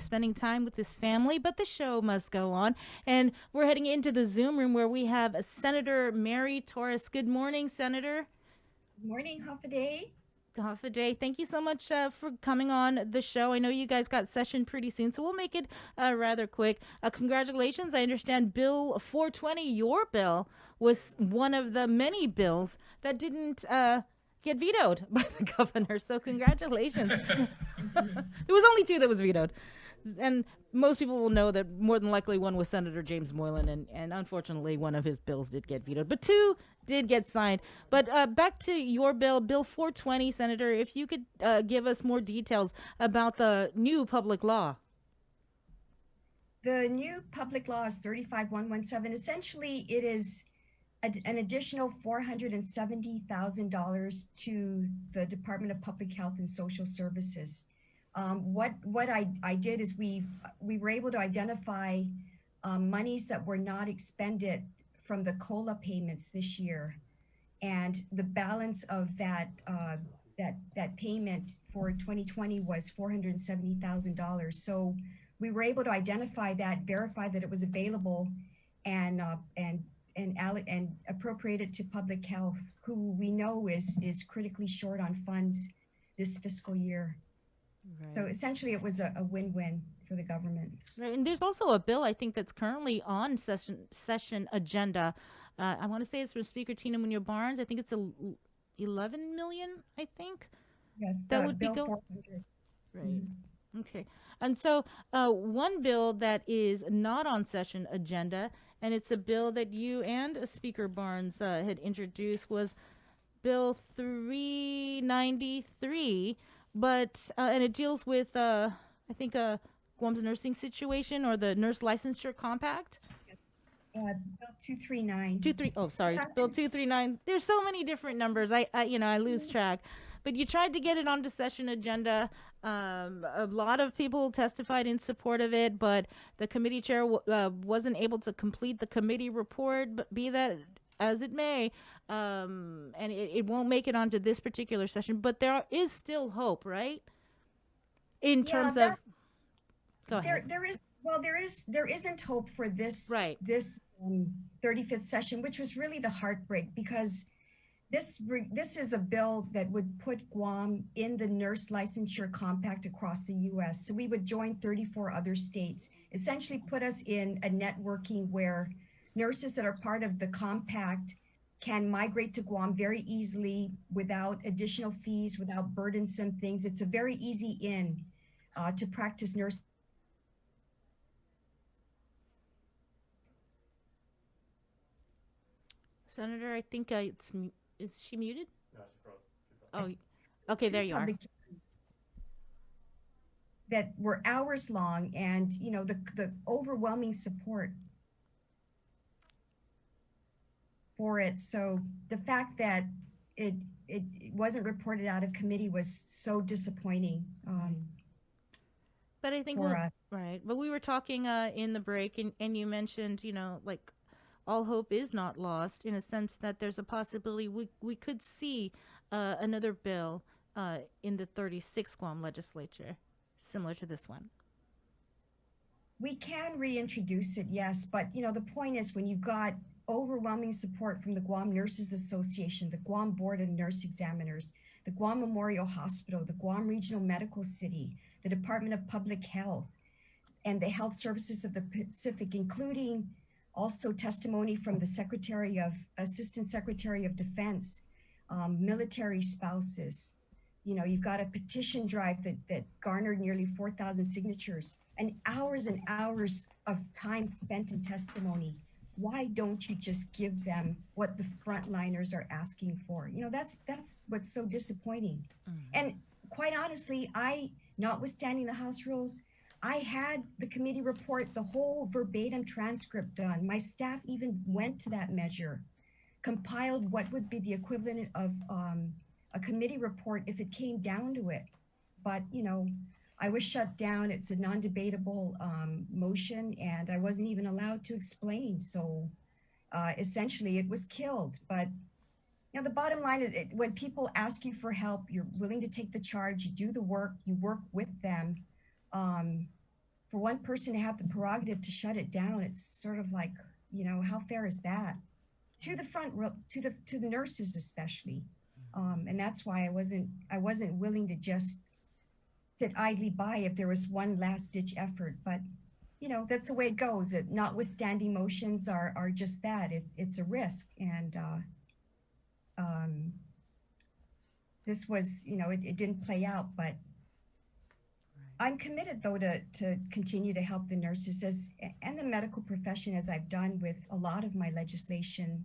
spending time with his family, but the show must go on. And we're heading into the Zoom room where we have Senator Mary Torres. Good morning, Senator. Morning, half a day. Half a day. Thank you so much for coming on the show. I know you guys got session pretty soon, so we'll make it rather quick. Congratulations. I understand Bill 420, your bill, was one of the many bills that didn't get vetoed by the governor. So, congratulations. There was only two that was vetoed. And most people will know that more than likely one was Senator James Moylan, and unfortunately one of his bills did get vetoed, but two did get signed. But back to your bill, Bill 420, Senator, if you could give us more details about the new public law. The new public law is 35117. Essentially, it is an additional $470,000 to the Department of Public Health and Social Services. What I did is we were able to identify monies that were not expended from the COLA payments this year, and the balance of that payment for 2020 was $470,000. So we were able to identify that, verify that it was available, and appropriate it to public health, who we know is critically short on funds this fiscal year. So Right. essentially, it was a win-win for the government. Right. And there's also a bill I think that's currently on session agenda. I want to say it's from Speaker Tina Munoz Barnes. I think it's 11 million. I think Yes, that the would be Bill go. 400. Right. Mhm. Okay. And so, one bill that is not on session agenda, and it's a bill that you and Speaker Barnes had introduced, was Bill 393, but and it deals with I think Guam's nursing situation or the nurse licensure compact. Bill 239. Two three. Oh, sorry, Bill 239. There's so many different numbers. I lose track. But you tried to get it onto session agenda. A lot of people testified in support of it, but the committee chair wasn't able to complete the committee report. But be that as it may, and it won't make it onto this particular session. But there is still hope, right? In Yeah, terms of, go ahead. there isn't hope for Right. this 35th session, which was really the heartbreak, because this is a bill that would put Guam in the nurse licensure compact across the U.S. So we would join 34 other states, essentially put us in a networking where nurses that are part of the compact can migrate to Guam very easily without additional fees, without burdensome things. It's a very easy in to practice nursing. Senator, I think is she muted? Oh, okay, Two there you are. public that were hours long, and the overwhelming support for it. So the fact that it it wasn't reported out of committee was so disappointing Right. But I think for we'll us. right. But we were talking in the break, and you mentioned, like all hope is not lost in a sense that there's a possibility we could see another bill in the 36th Guam legislature similar to this one. We can reintroduce it, yes, but the point is, when you've got overwhelming support from the Guam Nurses Association, the Guam Board of Nurse Examiners, the Guam Memorial Hospital, the Guam Regional Medical City, the Department of Public Health, and the Health Services of the Pacific, including also testimony from the Assistant Secretary of Defense, military spouses. You've got a petition drive that garnered nearly 4,000 signatures, and hours of time spent in testimony. Why don't you just give them what the frontliners are asking for? That's what's so disappointing. And quite honestly, notwithstanding the House rules, I had the committee report, the whole verbatim transcript done. My staff even went to that measure, compiled what would be the equivalent of a committee report if it came down to it. But, I was shut down. It's a non-debatable motion, and I wasn't even allowed to explain. So essentially, it was killed. But the bottom line is, when people ask you for help, you're willing to take the charge. You do the work. You work with them. Um, for one person to have the prerogative to shut it down, it's sort of like, how fair is that? To the front row, to the nurses especially. And that's why I wasn't willing to just sit idly by if there was one last ditch effort. But that's the way it goes. Notwithstanding motions are just that. It's a risk, and um, this was, it didn't play out. But I'm committed though to continue to help the nurses and the medical profession, as I've done with a lot of my legislation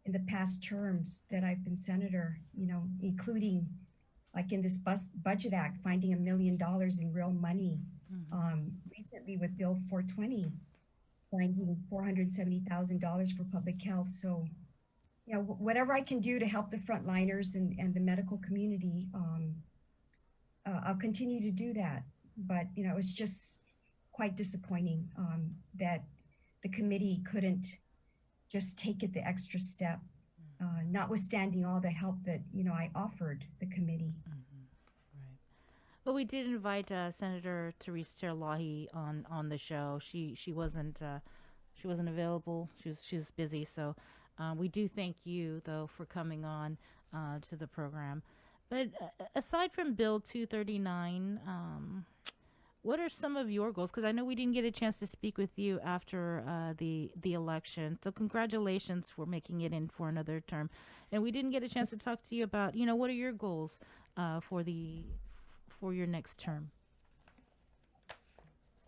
in the past terms that I've been senator. Including like in this budget act, finding $1 million in real money. Recently with Bill 420, finding $470,000 for public health. So, whatever I can do to help the frontliners and the medical community, I'll continue to do that. But, it's just quite disappointing that the committee couldn't just take it the extra step, notwithstanding all the help that, I offered the committee. Right. Well, we did invite Senator Therese Terlahi on the show. She wasn't available. She was busy. So we do thank you though for coming on to the program. But aside from Bill 239, what are some of your goals? Because I know we didn't get a chance to speak with you after the election. So congratulations for making it in for another term. And we didn't get a chance to talk to you about, what are your goals for your next term?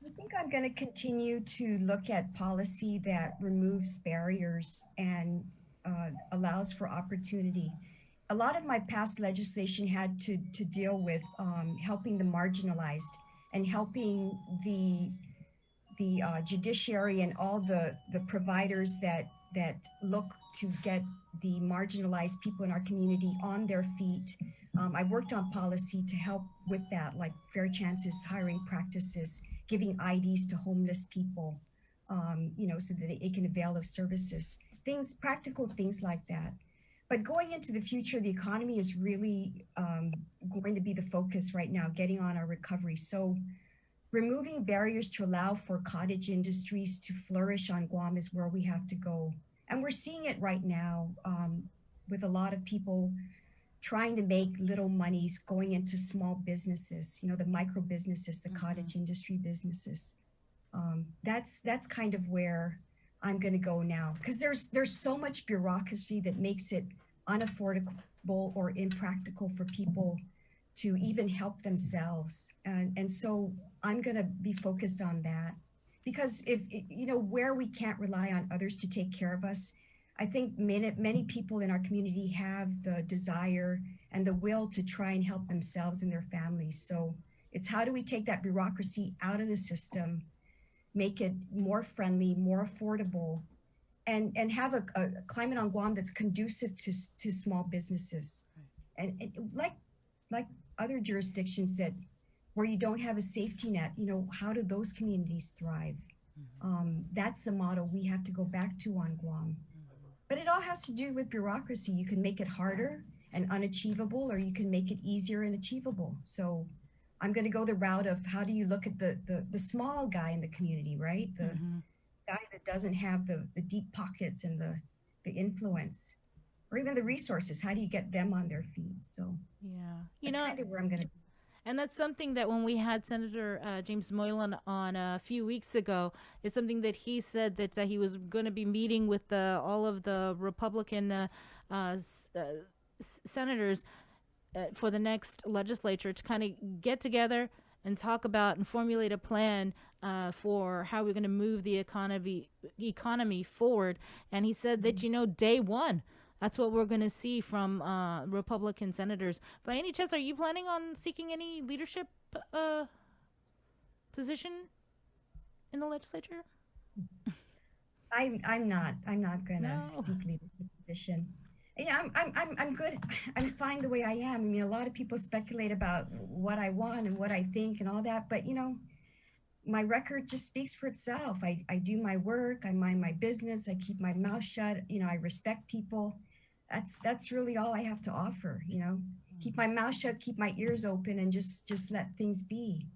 I think I'm going to continue to look at policy that removes barriers and allows for opportunity. A lot of my past legislation had to deal with helping the marginalized and helping the judiciary and all the providers that look to get the marginalized people in our community on their feet. I worked on policy to help with that, like fair chances hiring practices, giving IDs to homeless people, so that they can avail of services, practical things like that. But going into the future, the economy is really going to be the focus right now, getting on our recovery. So removing barriers to allow for cottage industries to flourish on Guam is where we have to go. And we're seeing it right now with a lot of people trying to make little monies going into small businesses, the micro businesses, the cottage industry businesses. That's kind of where I'm going to go now, because there's so much bureaucracy that makes it unaffordable or impractical for people to even help themselves. And so I'm going to be focused on that, because if, where we can't rely on others to take care of us, I think many people in our community have the desire and the will to try and help themselves and their families. So it's how do we take that bureaucracy out of the system, make it more friendly, more affordable, and have a climate on Guam that's conducive to small businesses. And like other jurisdictions where you don't have a safety net, how do those communities thrive? That's the model we have to go back to on Guam. But it all has to do with bureaucracy. You can make it harder and unachievable, or you can make it easier and achievable. So I'm going to go the route of how do you look at the small guy in the community, right? The guy that doesn't have the deep pockets and the influence or even the resources. How do you get them on their feet? So yeah, that's kind of where I'm going to. And that's something that when we had Senator James Moylan on a few weeks ago, it's something that he said that he was going to be meeting with all of the Republican senators for the next legislature to kind of get together and talk about and formulate a plan for how we're going to move the economy forward. And he said that, day one, that's what we're going to see from Republican senators. By any chance, are you planning on seeking any leadership position in the legislature? I'm not going to seek leadership position. Yeah, I'm good. I'm fine the way I am. I mean, a lot of people speculate about what I want and what I think and all that, but my record just speaks for itself. I do my work, I mind my business, I keep my mouth shut, I respect people. That's really all I have to offer, keep my mouth shut, keep my ears open, and just let things be.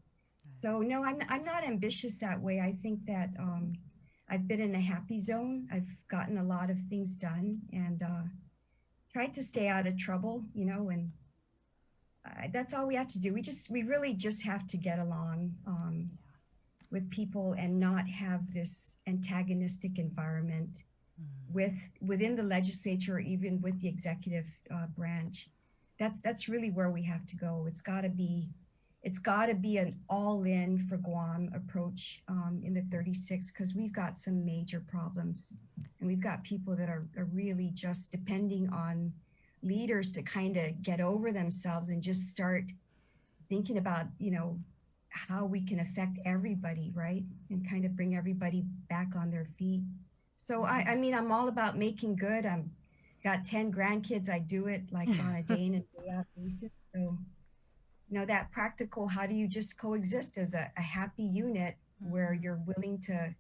So no, I'm not ambitious that way. I think that I've been in a happy zone. I've gotten a lot of things done and tried to stay out of trouble, and that's all we have to do. We really just have to get along with people and not have this antagonistic environment with within the legislature or even with the executive branch. That's really where we have to go. It's got to be an all-in for Guam approach in the 36 because we've got some major problems, and we've got people that are really just depending on leaders to kind of get over themselves and just start thinking about how we can affect everybody, right, and kind of bring everybody back on their feet. So I mean, I'm all about making good. I'm got 10 grandkids. I do it like on a day in and day out basis. So that practical, how do you just coexist as a happy unit where you're willing to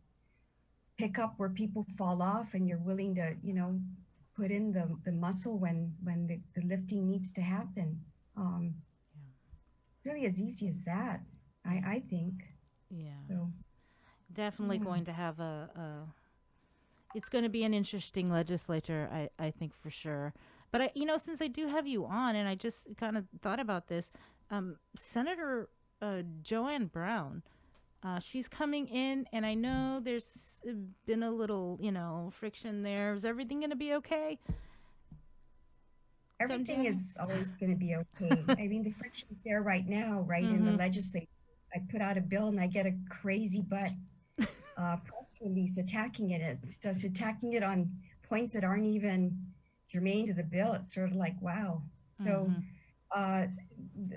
pick up where people fall off and you're willing to put in the muscle when the lifting needs to happen. um Really as easy as that, I think. Yeah. So Definitely yeah. going to have a it's going to be an interesting legislature, I think for sure. But since I do have you on, and I just kind of thought about this, Senator Joanne Brown, she's coming in, and I know there's been a little, friction there. Is everything going to be okay? Come Everything January. is always going to be okay. I mean, the friction's there right now, right in the Mm-hmm. legislature. I put out a bill and I get a crazy butt press release attacking it. It's just attacking it on points that aren't even germane to the bill. It's sort of like, wow. So Mm-hmm. uh,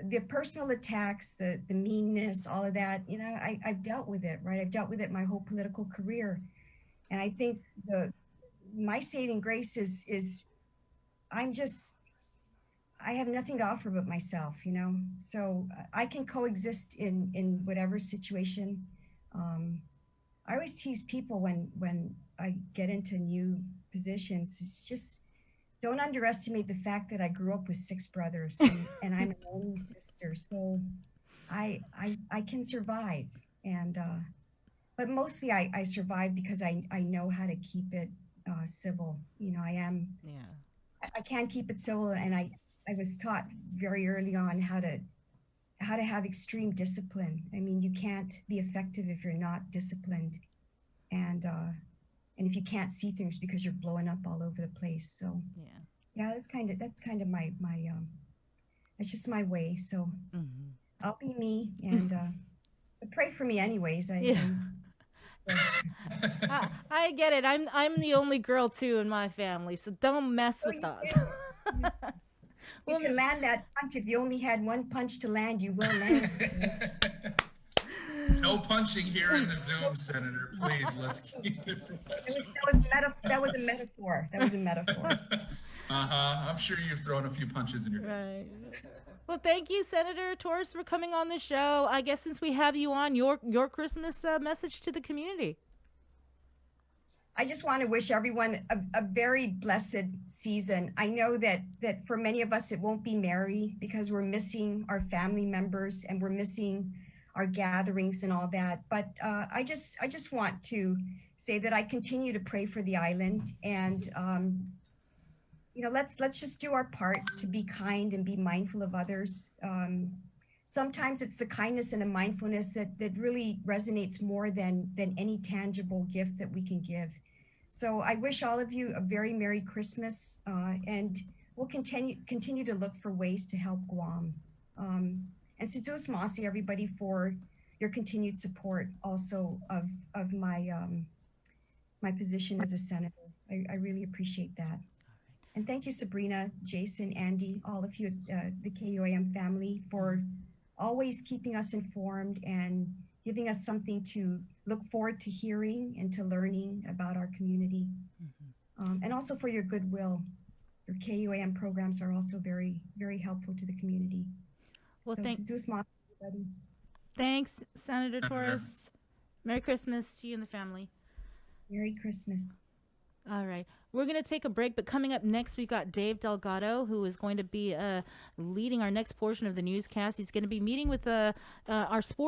the personal attacks, the meanness, all of that, I've dealt with it, right? I've dealt with it my whole political career. And I think my saving grace is I'm just I have nothing to offer but myself. So I can coexist in whatever situation. Um, I always tease people when I get into new positions. It's just don't underestimate the fact that I grew up with six brothers and I'm an only sister. So I can survive, and but mostly I survive because I know how to keep it civil. Yeah. I can keep it civil, and I was taught very early on how to have extreme discipline. I mean, you can't be effective if you're not disciplined, and and if you can't see things because you're blowing up all over the place. So Yeah. yeah, that's kind of my that's just my way. So Mm-hmm. I'll be me, and but pray for me anyways. Yeah. I still I get it. I'm the only girl too in my family, so don't mess oh with you us. can you Well, can land that punch if you only had one punch to land. You will land it. No punching here in the No Zoom, Senator. Please, let's keep it professional. that was a metaphor. That was a metaphor. Uh-huh. I'm sure you've thrown a few punches in your day. right. Well, thank you, Senator Torres, for coming on the show. I guess since we have you on, your Christmas message to the community. I just want to wish everyone a very blessed season. I know that for many of us it won't be merry because we're missing our family members and we're missing our gatherings and all that. But I just want to say that I continue to pray for the island, and let's just do our part to be kind and be mindful of others. Sometimes it's the kindness and the mindfulness that really resonates more than any tangible gift that we can give. So I wish all of you a very Merry Christmas, and we'll continue to look for ways to help Guam. And Situs Masi, everybody, for your continued support also of my position as a senator. I really appreciate that. And thank you, Sabrina, Jason, Andy, all of you, the KUAM family, for always keeping us informed and giving us something to look forward to hearing and to learning about our community. And also for your goodwill. Your KUAM programs are also very, very helpful to the community. Well, So, Sizus Mas, everybody. thanks, Senator Senator. Torres. Merry Christmas to you and the family. Merry Christmas. All right. We're going to take a break, but coming up next, we've got Dave Delgado, who is going to be leading our next portion of the newscast. He's going to be meeting with our sports.